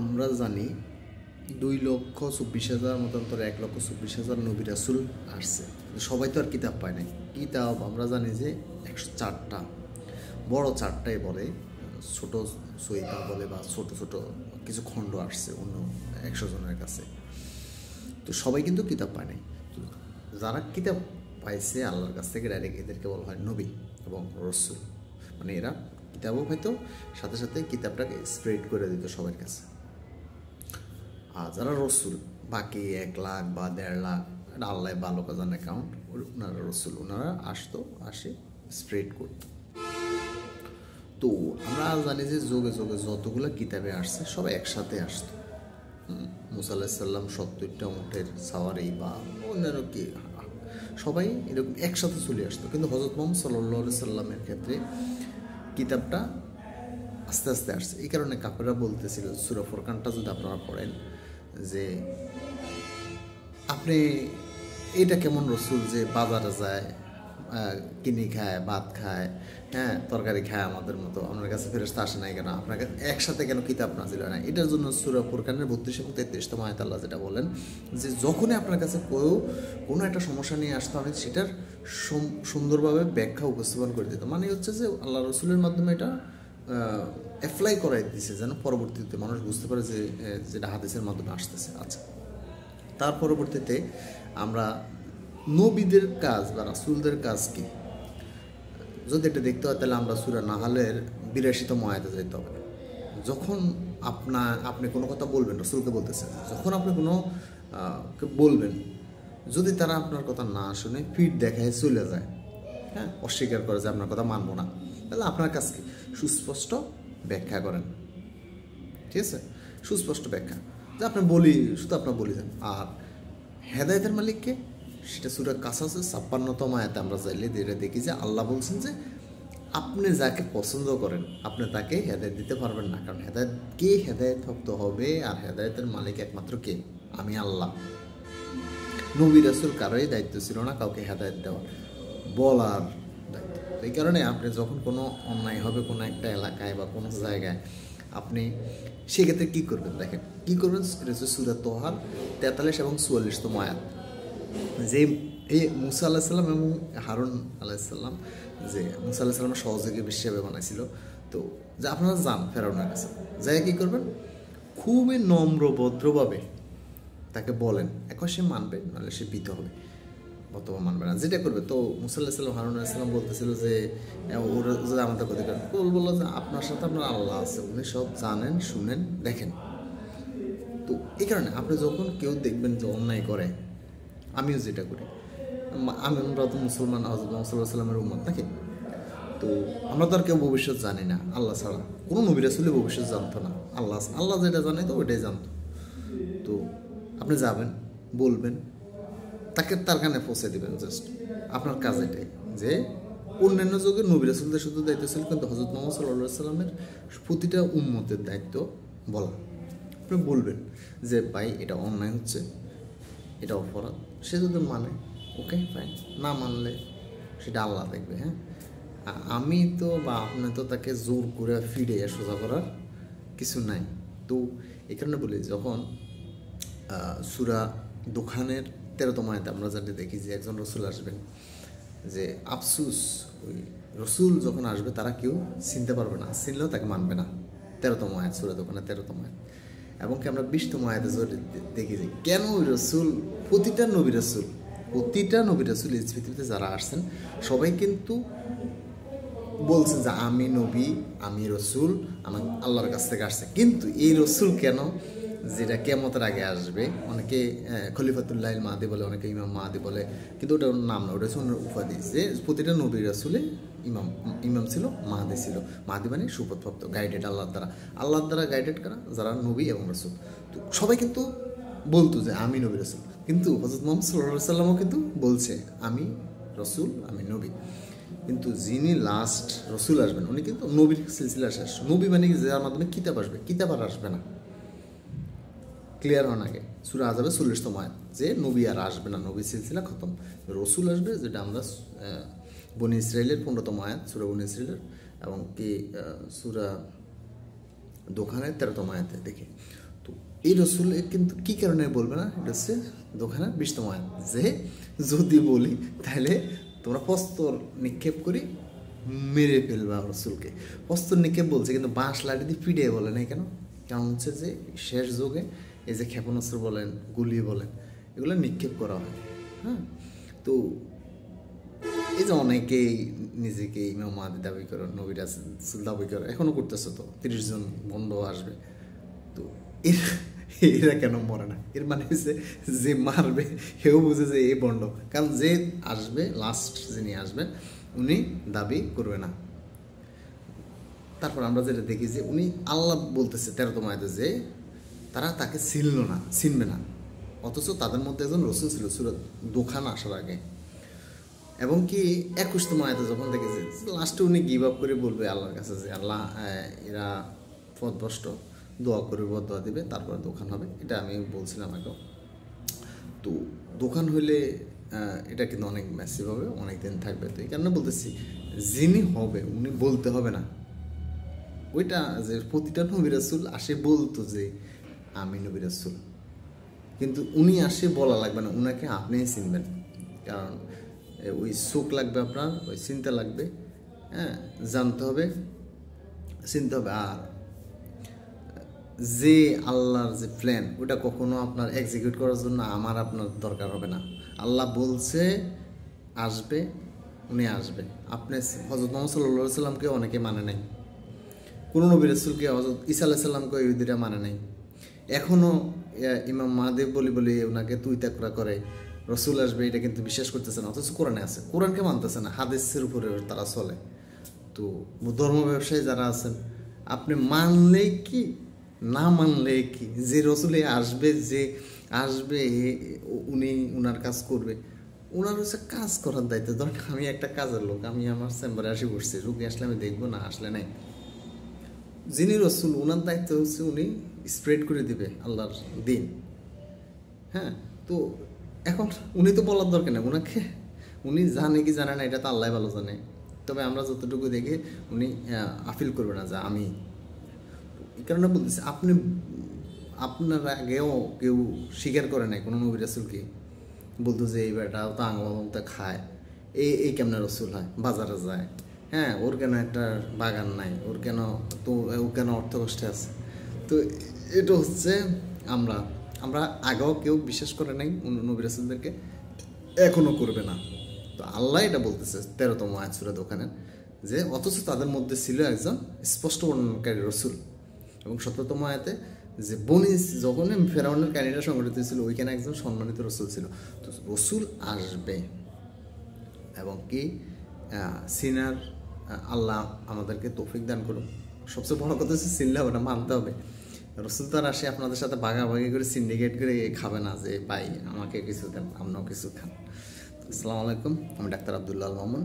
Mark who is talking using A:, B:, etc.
A: আমরা জানি 2,24,000 মতান্তরে 1,24,000 নবী রাসূল আসছে। সবাই তো আর কিতাব পায় নাই। কিতাব আমরা জানি যে 104টা, বড় 4টাই বলে, ছোট সহিফা বলে বা ছোট ছোট কিছু খণ্ড আসছে অন্য 100 জনের কাছে। তো সবাই কিন্তু কিতাব পায় নাই। তো যারা কিতাব পাইছে আল্লাহর কাছ থেকে ডাইরেক্ট, এদেরকে বলা হয় নবী এবং রসুল। মানে এরা কিতাবও হয়তো সাথে সাথে কিতাবটাকে স্প্রেড করে দিত সবার কাছে। আর যারা রসুল, বাকি 1 লাখ বা 1.5 লাখ, এটা আল্লাহ ভালো জানে অ্যাকাউন্ট, ওনারা রসুল, ওনারা আসে স্প্রেড করত। তো আমরা জানি যে যোগে যোগে যতগুলো কিতাবে আসছে সবাই একসাথে আসতো। মুসা আলাইহিস সালাম 70টা উটের সাওয়ারি বা অন্যান্য কি সবাই এরকম একসাথে চলে আসতো। কিন্তু হযরত মুহাম্মদ সাল্লাল্লাহু আলাইহি সাল্লামের ক্ষেত্রে কিতাবটা আস্তে আস্তে আসছে। এই কারণে কাফেররা বলতেছিল, সূরা ফুরকানটা যদি আপনারা পড়েন, যে আপনি এটা কেমন রসুল যে বাজারে যায়, কিনি খায়, ভাত খায়, হ্যাঁ তরকারি খায় আমাদের মতো, আপনার কাছে ফেরেশতা আসে নাই কেন, আপনার কাছে একসাথে কেন কিতাব নাযিল হয় না? এটার জন্য সূরা ফুরকানের 32 এবং 33তম আয়াতে আল্লাহ যেটা বলেন যে যখনই আপনার কাছে কোনো একটা সমস্যা নিয়ে আসতো, আমি সেটার সুন্দরভাবে ব্যাখ্যা উপস্থাপন করে দিতাম। মানে হচ্ছে যে আল্লাহ রসুলের মাধ্যমে এটা অ্যাপ্লাই করাই দিয়েছে, যেন পরবর্তীতে মানুষ বুঝতে পারে যে যেটা হাদিসের মাধ্যমে আসতেছে। আচ্ছা, তার পরবর্তীতে আমরা নবীদের কাজ বা রাসূলদের কাজ কি যদি এটা দেখতে হয়, তাহলে আমরা সূরা নাহলের 82তম আয়াতে যেতে হবে। যখন আপনি কোনো কথা বলবেন, রাসূলকে বলতেছেন, যখন আপনি কোনো বলবেন, যদি তারা আপনার কথা না শুনে পিঠ দেখায় চলে যায়, হ্যাঁ অস্বীকার করে যে আপনার কথা মানবো না, তাহলে আপনার কাজ কি? সুস্পষ্ট ব্যাখ্যা করেন। ঠিক আছে, সুস্পষ্ট ব্যাখ্যা যে আপনি শুধু আপনার বলি যান। আর হেদায়েতের মালিককে, সেটা সূরা কাসাসের 56তম আয়াতে আমরা চাইলে দেখি যে আল্লাহ বলছেন যে আপনি যাকে পছন্দ করেন আপনি তাকে হেদায়েত দিতে পারবেন না, কারণ হেদায়েত ভক্ত হবে, আর হেদায়েতের মালিক একমাত্র কে? আমি আল্লাহ। নবী রাসূল কারোই দায়িত্ব ছিল না কাউকে হেদায়েত দেওয়ার, বলার দায়িত্ব। এই কারণে আপনি যখন কোনো অন্যায় হবে কোনো একটা এলাকায় বা কোনো জায়গায়, আপনি সেক্ষেত্রে কী করবেন? দেখেন কী করবেন, এটা হচ্ছে সূরা তোহার 43 এবং 44তম আয়াত। যে এই মুসা আলাইহিস সালাম এবং হারুন আলাইহিস সালাম, যে মুসা আলাইহিস সালামের সহযোগী হিসেবে বানাইছিল, তো যে আপনারা যান ফেরাউনের কাছে, যাই কী করবেন, খুবই নম্র ভদ্রভাবে তাকে বলেন, এখন সে মানবে, নাহলে সে ভীত হবে, অথবা মানবে না, যেটা করবে। তো মুসা আলাইহিস সালাম হারুন আলাইহিস সালাম বলতেছিল যে ওরা যদি আমাদের ক্ষতি করেন, বললো যে আপনার সাথে আপনার আল্লাহ আছে, উনি সব জানেন, শুনেন, দেখেন। তো এই কারণে আপনি যখন কেউ দেখবেন যে অন্যায় করে, আমিও যেটা করি, আমরা তো মুসলমান, হযরত মুহাম্মদ সাল্লাল্লাহু আলাইহি ওয়াসাল্লামের উম্মত নাকি? তো আমরা তো আর কেউ ভবিষ্যৎ জানি না, আল্লাহ ছাড়া কোনো নবী রাসূলই ভবিষ্যৎ জানতো না, আল্লাহ যেটা জানে তো ওইটাই জানতো। তো আপনি যাবেন, বলবেন, তাকে তার কানে পৌঁছে দেবেন, জাস্ট আপনার কাজ এটাই। যে অন্যান্য যুগে নবী রাসূলদের শুধু দায়িত্ব ছিল, কিন্তু হযরত মুহাম্মদ সাল্লাল্লাহু আলাইহি ওয়াসাল্লামের প্রতিটা উম্মতের দায়িত্ব বলা। আপনি বলবেন যে ভাই এটা অন্যায় হচ্ছে, এটা অপরাধ, সে যদি মানে ওকে ফাইন, না মানলে সেটা আল্লাহ দেখবে। হ্যাঁ, আমি তো বা আপনি তো তাকে জোর করে ফিরে সোজা করার কিছু নাই। তো এই কারণে বলি, যখন সূরা দুখানের 13তম আয়াতে আমরা যাতে দেখি যে একজন রসুল আসবেন, যে আফসুস, ওই রসুল যখন আসবে তারা কেউ চিনতে পারবে না, চিনলেও তাকে মানবে না। 13তম আয়াত, সূরা দুখানের 13তম আয়াত। এবং কি আমরা 20তম আয়াতে দেখি যে কেন ওই রসুল, প্রতিটা নবী রাসূল এই পৃথিবীতে যারা আসছেন সবাই কিন্তু বলছেন যে আমি নবী, আমি রসুল, আমার আল্লাহর কাছ থেকে আসছে। কিন্তু এই রসুল কেন, যেটা কিয়ামতের আগে আসবে, অনেকে খলিফাতুল্লাহ মাহদি বলে, অনেকে ইমাম মাহদি বলে, কিন্তু ওটা নাম না, ওটা হচ্ছে অন্য উপাধি। যে প্রতিটা নবী রাসূলে ইমাম ছিল, মাহদি ছিল। মাহদি মানে সুপথপ্রাপ্ত, গাইডেড, আল্লাহর দ্বারা গাইডেড করা যারা নবী এবং রসুল। তো সবাই কিন্তু বলতো যে আমি নবী রাসূল, কিন্তু হযরত মুহাম্মদ সাল্লাল্লাহু আলাইহি ওয়াসাল্লামও কিন্তু বলছে আমি রসুল, আমি নবী। কিন্তু যিনি লাস্ট রসুল আসবেন উনি কিন্তু নবীর সিলসিলা শেষ। নবী মানে যার মাধ্যমে কিতাব আসবে, কিতাব আর আসবে না। ক্লিয়ার হন আগে, সূরা আযাবের 40তম আয়াত, যে নবী আর আসবে না, নবী সিলসিলা খতম, রসুল আসবে, যেটা আমরা বনী ইসরাইলের 15তম আয়াত, সূরা বনী ইসরাইলের, এবং কি সূরা দোকানের 13তম আয়াতে দেখি। এই রসুল কিন্তু কী কারণে বলবে না, এটা হচ্ছে দোকানে 20তম আয়াত, যে যদি বলি তাহলে তোমরা প্রস্তর নিক্ষেপ করি মেরে ফেলবা রসুলকে। প্রস্তর নিক্ষেপ বলছে, কিন্তু বাঁশ লাঠি দিয়ে পিটিয়ে বলে না কেন? কারণ হচ্ছে যে শেষ যুগে এই যে ক্ষেপণাস্ত্র বলেন, গুলি বলেন, এগুলো নিক্ষেপ করা হয়। হ্যাঁ, তো এই যে অনেকেই নিজেকে ইমাম মাহাদি দাবি করে, নবী রাসূল দাবি করে, এখনও করতেছে, তো 30 জন বন্ধ আসবে। তো এরা কেন মরে না? এর মানে হচ্ছে যে মারবে সেও বুঝে যে এই বন্ড, কারণ যে আসবে লাস্ট, যিনি আসবেন উনি দাবি করবে না। তারপর আমরা যেটা দেখি যে উনি আল্লাহ বলতেছে 13তম আয়াতে যে তারা তাকে চিনবে না, অথচ তাদের মধ্যে একজন রসুল ছিল সূরা দোখান আসার আগে। এবং কি 21তম আয়াতে যখন দেখেছে লাস্টে উনি গিভ আপ করে বলবে আল্লাহর কাছে যে আল্লাহ এরা পথভ্রষ্ট, দোয়া করে দোয়া দিবে, তারপরে দোকান হবে। এটা আমি বলছিলাম আগেও। তো দোকান হইলে এটা কিন্তু অনেক ম্যাসিভ হবে, অনেক দিন থাকবে। তো এই কারণে বলতেছি, যিনি হবে উনি বলতে হবে না। ওইটা যে প্রতিটা নবী রাসূল আসে বলতো যে আমি নবী রাসূল, কিন্তু উনি আসে বলা লাগবে না, উনাকে আপনিই চিনবেন। কারণ ওই চোখ লাগবে আপনার, ওই চিন্তা লাগবে, হ্যাঁ, জানতে হবে, চিনতে হবে। আর যে আল্লাহর যে প্ল্যান, ওটা কখনো আপনার এক্সিকিউট করার জন্য আমার আপনার দরকার হবে না। আল্লাহ বলছে আসবে, উনি আসবে। আপনি হযরত মুহাম্মদ সাল্লাল্লাহু আলাইহি সাল্লামকে অনেকে মানে নাই, কোনো নবী রাসূলকে হযরত ঈসা আলাইহিস সালামকে ইহুদিরা মানে নাই। এখনও ইমাম মাহদী বলি ওনাকে তুই তাকরা করে, রসুল আসবে এটা কিন্তু বিশ্বাস করতেছে না, অথচ কোরআনে আছে, কোরআনকে মানতেছে না, হাদিসের উপরে তারা চলে। তো ধর্ম ব্যবসায়ী যারা আছেন, আপনি মানলে কি না মানলে কি, যে রসুলে আসবে, যে আসবে উনি উনার কাজ করবে, ওনার হচ্ছে কাজ করার দায়িত্ব। ধরেন আমি একটা কাজের লোক, আমি আমার চেম্বারে আসি বসছি, রুগী আসলে আমি দেখবো, না আসলে নাই। যিনি রসুল ওনার দায়িত্ব হচ্ছে উনি স্প্রেড করে দিবে আল্লাহর দিন। হ্যাঁ, তো এখন উনি তো বলার দরকার নেই, ওনাকে উনি জানে কি জানে না এটা তো আল্লাহ ভালো জানে। তবে আমরা যতটুকু দেখি উনি আপিল করবে না যে আমি। এই কারণে বলতেছি, আপনার আগেও কেউ স্বীকার করে নাই কোনো নবী রাসূলকে, বলতো যে এই বেটা তো আঙুলটা খায়, এই কেমন রসুল হয়, বাজারে যায়, হ্যাঁ, ওর কেন একটা বাগান নাই, ওর কেন, তো ও কেন অর্থ কষ্টে আছে। তো এটা হচ্ছে আমরা আগেও কেউ বিশ্বাস করে নাই নবী রাসূলদেরকে, এখনও করবে না। তো আল্লাহ এটা বলতেছে 13তম আয়াত সূরা দোকানে, যে অথচ তাদের মধ্যে ছিল একজন স্পষ্ট বর্ণনাকারী রসুল। এবং 17তম আয়াতে যে যখন ফেরাউনের কাহিনীটা সংঘটিত ছিল, ওইখানে একজন সম্মানিত রসুল ছিল। তো রসুল আসবে, এবং কি সিনার আল্লাহ আমাদেরকে তৌফিক দান করুন। সবচেয়ে বড় কথা হচ্ছে চিনলে হবে না, মানতে হবে। রসুল তো আর আসে আপনাদের সাথে ভাগাভাগি করে সিন্ডিকেট করে খাবে না যে ভাই আমাকে কিছু দেন, আপনাও কিছু খান। আসসালামু আলাইকুম, আমি ডাক্তার আব্দুল্লাহ আল মামুন।